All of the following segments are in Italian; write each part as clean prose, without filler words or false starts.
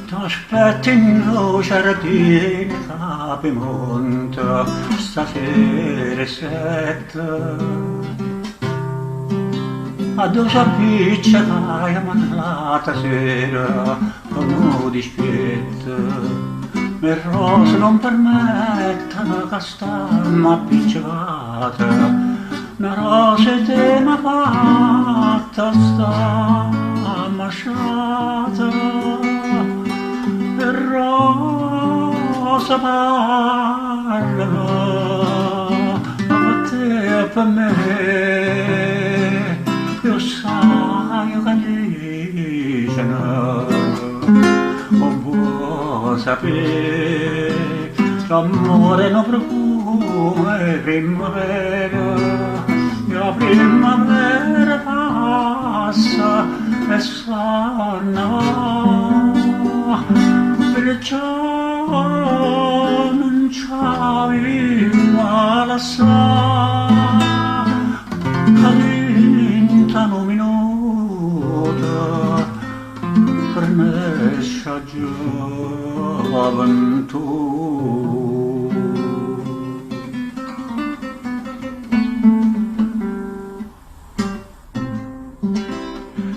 T'aspetti in giardino Capimonte stasera sette a due appiccia che l'altra sera con un dispietto le rose non permettono che stiamo appiccicate una rosa te m'ha fatta sta masciata rosa parlano a te e per me io sai che dicono non può sapere l'amore non profumo è primavera la primavera passa e sanno perciò non c'avevi male assai cadentano un minuto per me gioventù.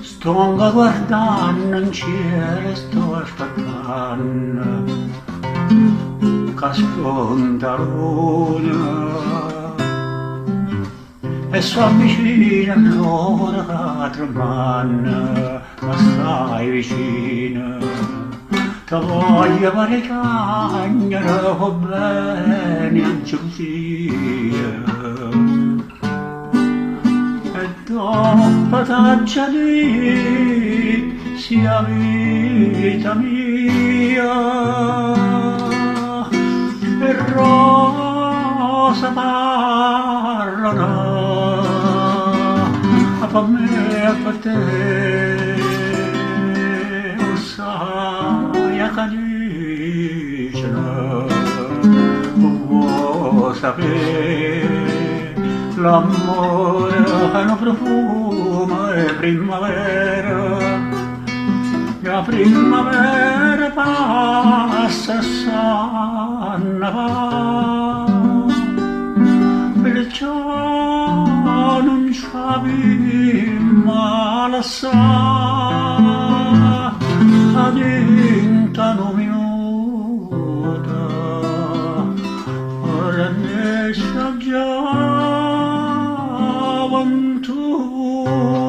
Sto guardando in cielo, sto aspettando che spunta l'una e s'avvicina l'ora che tremana, ma stai vicino. Ti voglio fare cagnere, va bene anche così. Dopo t'aggia di sia vita mia e rosa parlano per me e per te lo sai che dicono vuoi sapere l'amore non profuma è primavera la primavera passa e sanna va perciò non c'avevi male assai adintano minuta ora ne sa già tu